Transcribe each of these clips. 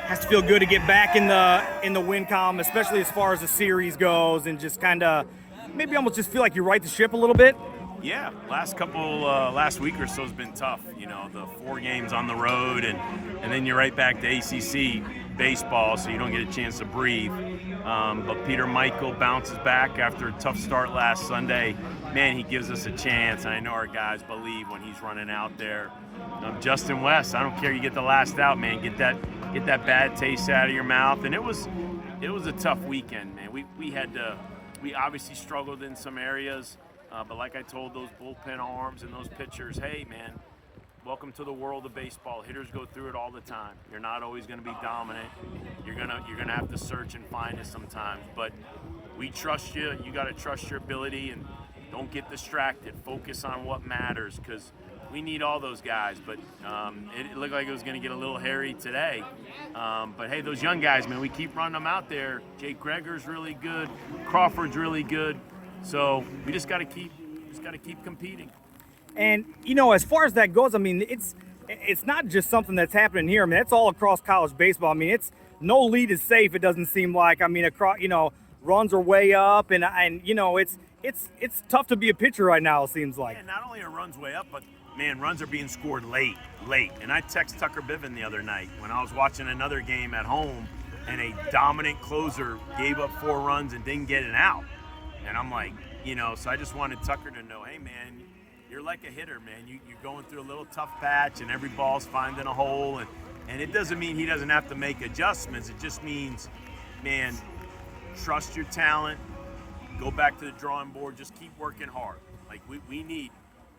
Has to feel good to get back in the win column, especially as far as the series goes, and just kind of maybe almost just feel like you right the ship a little bit. Yeah, last week or so has been tough. You know, the 4 games on the road, and then you're right back to ACC baseball, so you don't get a chance to breathe. But Peter Michael bounces back after a tough start last Sunday. Man, he gives us a chance, and I know our guys believe when he's running out there. Justin West, I don't care, you get the last out, man. Get that bad taste out of your mouth. And it was a tough weekend, man. We obviously struggled in some areas, but like I told those bullpen arms and those pitchers, hey, man, welcome to the world of baseball. Hitters go through it all the time. You're not always going to be dominant. You're gonna have to search and find it sometimes. But we trust you. You got to trust your ability and don't get distracted. Focus on what matters, because we need all those guys. But it looked like it was going to get a little hairy today. But hey, those young guys, man, we keep running them out there. Jake Greger's really good. Crawford's really good. So we just got to keep competing. And you know, as far as that goes, I mean, it's not just something that's happening here. I mean, it's all across college baseball. I mean, it's no lead is safe. It doesn't seem like. I mean, across, you know, runs are way up, and you know, it's tough to be a pitcher right now. It seems like. Yeah, not only are runs way up, but man, runs are being scored late. And I texted Tucker Biven the other night when I was watching another game at home, and a dominant closer gave up 4 runs and didn't get an out. And I'm like, you know, so I just wanted Tucker to know, hey, man, you're like a hitter, man. You're going through a little tough patch, and every ball's finding a hole. And it doesn't mean he doesn't have to make adjustments. It just means, man, trust your talent. Go back to the drawing board. Just keep working hard. Like, we need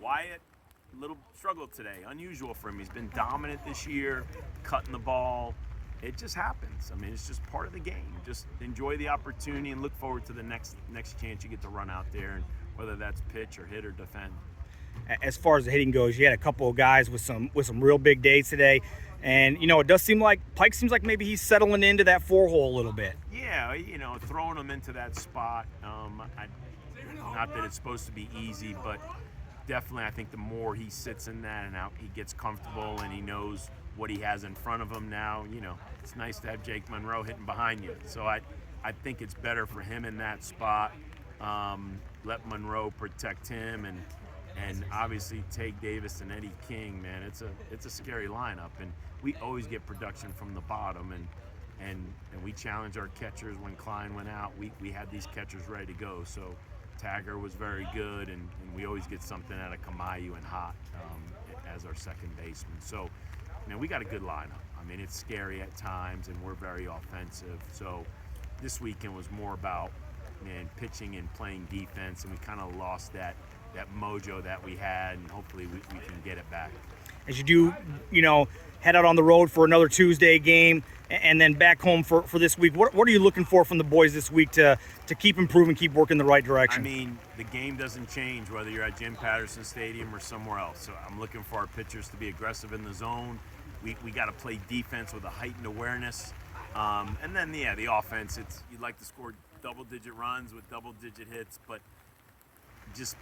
Wyatt. Little struggle today, unusual for him. He's been dominant this year, cutting the ball. It just happens. I mean, it's just part of the game. Just enjoy the opportunity and look forward to the next chance you get to run out there, and whether that's pitch or hit or defend. As far as the hitting goes, you had a couple of guys with some real big days today, and you know, it does seem like Pike seems like maybe he's settling into that 4-hole a little bit. Yeah, you know, throwing him into that spot. Not that it's supposed to be easy, but definitely, I think the more he sits in that and out, he gets comfortable and he knows what he has in front of him now. You know, it's nice to have Jake Monroe hitting behind you. So I think it's better for him in that spot. Let Monroe protect him and obviously take Davis and Eddie King. Man, it's a scary lineup, and we always get production from the bottom, and we challenge our catchers. When Klein went out, we had these catchers ready to go. So Tagger was very good, and we always get something out of Kamayu and Hott as our second baseman. So, man, we got a good lineup. I mean, it's scary at times, and we're very offensive. So this weekend was more about, man, pitching and playing defense, and we kind of lost that mojo that we had, and hopefully we can get it back. As you do, you know, head out on the road for another Tuesday game, and then back home for this week. What are you looking for from the boys this week to keep improving, keep working the right direction? I mean, the game doesn't change whether you're at Jim Patterson Stadium or somewhere else. So I'm looking for our pitchers to be aggressive in the zone. We got to play defense with a heightened awareness. And then, yeah, the offense, you'd like to score double-digit runs with double-digit hits, but just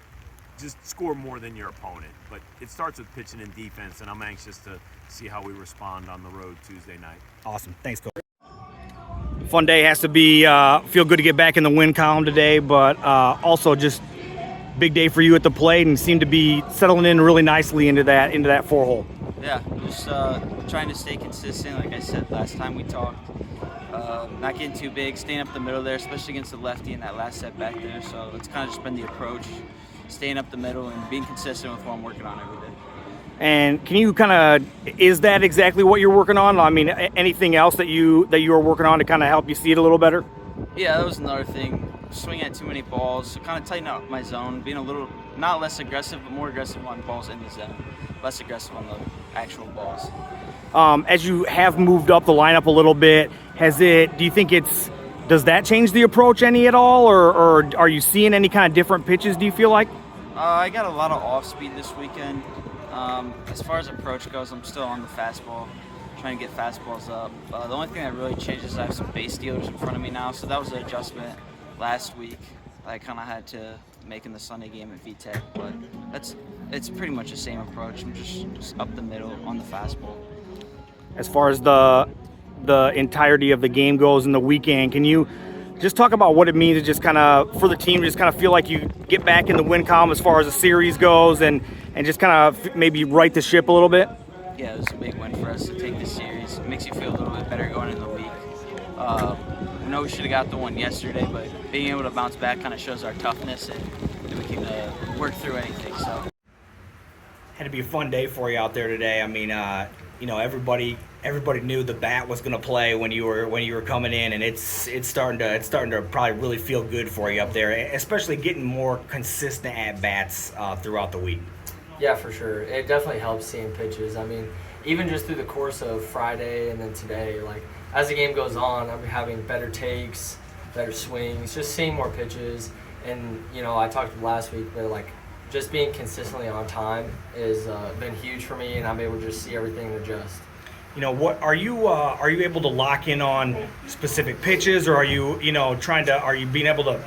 score more than your opponent. But it starts with pitching and defense, and I'm anxious to see how we respond on the road Tuesday night. Awesome. Thanks, Coach. Fun day. Has to be feel good to get back in the win column today, but also just big day for you at the plate, and seem to be settling in really nicely into that 4-hole. Yeah, just trying to stay consistent. Like I said last time we talked, not getting too big, staying up the middle there, especially against the lefty in that last set back there. So it's kind of just been the approach, staying up the middle and being consistent with what I'm working on every day. And can you is that exactly what you're working on? I mean, anything else that you are working on to kind of help you see it a little better? Yeah, that was another thing. Swinging at too many balls, so kind of tighten up my zone, being a little, not less aggressive, but more aggressive on balls in the zone, less aggressive on the actual balls. As you have moved up the lineup a little bit, do you think does that change the approach any at all, or are you seeing any kind of different pitches, do you feel like? I got a lot of off speed this weekend. As far as approach goes, I'm still on the fastball, trying to get fastballs up. The only thing that really changes is I have some base stealers in front of me now, so that was an adjustment last week I kind of had to make in the Sunday game at VTech, but it's pretty much the same approach. I'm just up the middle on the fastball. As far as the the entirety of the game goes in the weekend. Can you just talk about what it means to just kind of, for the team, just kind of feel like you get back in the win column as far as the series goes, and just kind of maybe right the ship a little bit? Yeah, it was a big win for us to take this series. It makes you feel a little bit better going into the week. I know we should have got the one yesterday, but being able to bounce back kind of shows our toughness, and we can work through anything. So Had to be a fun day for you out there today. I mean, everybody knew the bat was going to play when you were coming in, and it's starting to probably really feel good for you up there, especially getting more consistent at bats throughout the week. Yeah, for sure. It definitely helps seeing pitches. I mean, even just through the course of Friday and then today, like as the game goes on, I'm having better takes, better swings, just seeing more pitches. And I talked last week, but like just being consistently on time has been huge for me, and I'm able to just see everything and adjust. What are you able to lock in on specific pitches, or are you being able to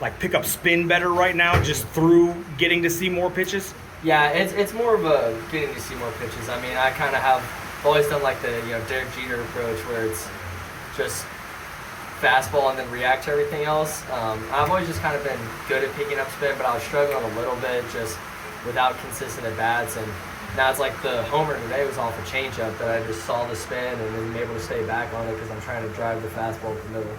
like pick up spin better right now just through getting to see more pitches? Yeah, it's more of a getting to see more pitches. I mean, I kind of have always done like the Derek Jeter approach, where it's just fastball and then react to everything else. I've always just kind of been good at picking up spin, but I was struggling a little bit just without consistent at bats. And now it's like the homer today was off a changeup that I just saw the spin and then able to stay back on it because I'm trying to drive the fastball to the middle.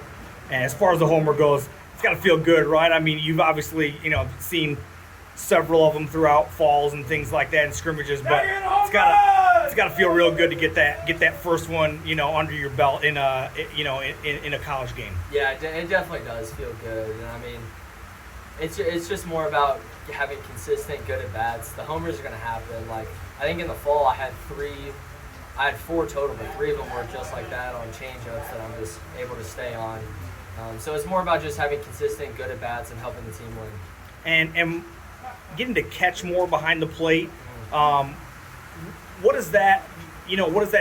And as far as the homer goes, it's got to feel good, right? I mean, you've obviously seen several of them throughout falls and things like that in scrimmages, but it's got to feel real good to get that first one under your belt in a college game. Yeah, it definitely does feel good, and I mean, it's just more about having consistent good at bats. The homers are going to happen. Like I think in the fall I had 4 total, but 3 of them were just like that on changeups that I'm just able to stay on. So it's more about just having consistent good at bats and helping the team win. And getting to catch more behind the plate. What does that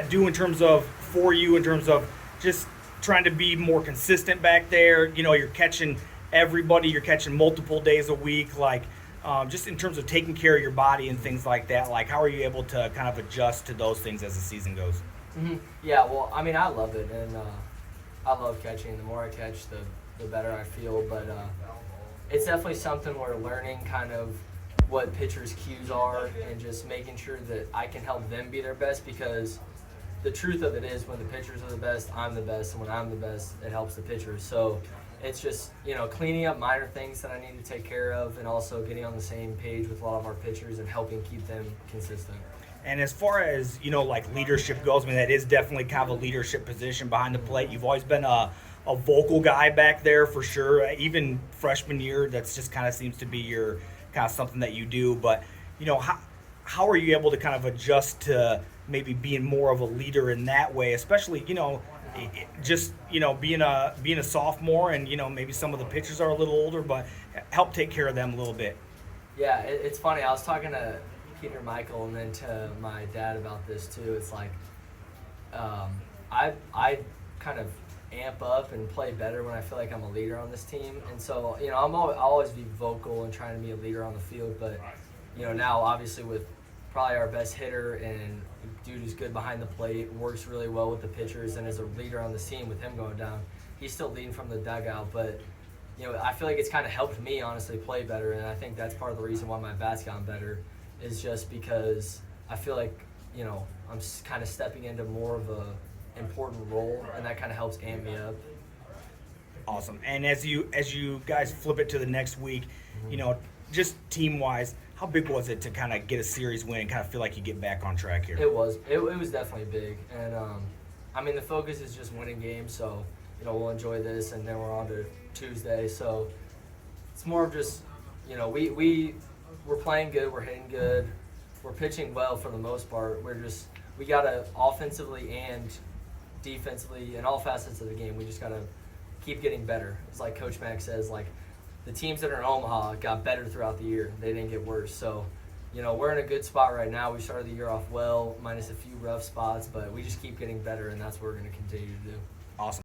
do in terms of for you in terms of just trying to be more consistent back there? You're catching everybody, you're catching multiple days a week, like just in terms of taking care of your body and things like that. Like how are you able to kind of adjust to those things as the season goes? Mm-hmm. Yeah, well, I mean, I love it, and I love catching. The more I catch, the better I feel. But it's definitely something we're learning, kind of what pitchers' cues are, and just making sure that I can help them be their best, because the truth of it is when the pitchers are the best, I'm the best, and when I'm the best, it helps the pitchers. So it's just, cleaning up minor things that I need to take care of, and also getting on the same page with a lot of our pitchers and helping keep them consistent. And as far as, like leadership goes, I mean, that is definitely kind of a leadership position behind the plate. You've always been a vocal guy back there for sure. Even freshman year, that's just kind of seems to be your kind of something that you do. But, how are you able to kind of adjust to maybe being more of a leader in that way, especially, just, being a sophomore and, maybe some of the pitchers are a little older, but help take care of them a little bit. Yeah, it's funny. I was talking to Peter Michael and then to my dad about this too. It's like I kind of amp up and play better when I feel like I'm a leader on this team. And so, I'll always be vocal and trying to be a leader on the field. But, now obviously with probably our best hitter and dude who's good behind the plate, works really well with the pitchers, and as a leader on this team with him going down, he's still leading from the dugout. But, I feel like it's kind of helped me honestly play better. And I think that's part of the reason why my bat's gotten better, is just because I feel like, I'm kind of stepping into more of a important role, and that kind of helps amp me up. Awesome. And as you guys flip it to the next week, just team wise, how big was it to kind of get a series win and kind of feel like you get back on track here? It was definitely big, and I mean the focus is just winning games, so we'll enjoy this, and then we're on to Tuesday. So it's more of just we're playing good, we're hitting good, we're pitching well for the most part. We gotta offensively and defensively in all facets of the game, we just gotta keep getting better. It's like Coach Mack says, like the teams that are in Omaha got better throughout the year. They didn't get worse. So, we're in a good spot right now. We started the year off well, minus a few rough spots, but we just keep getting better, and that's what we're going to continue to do. Awesome.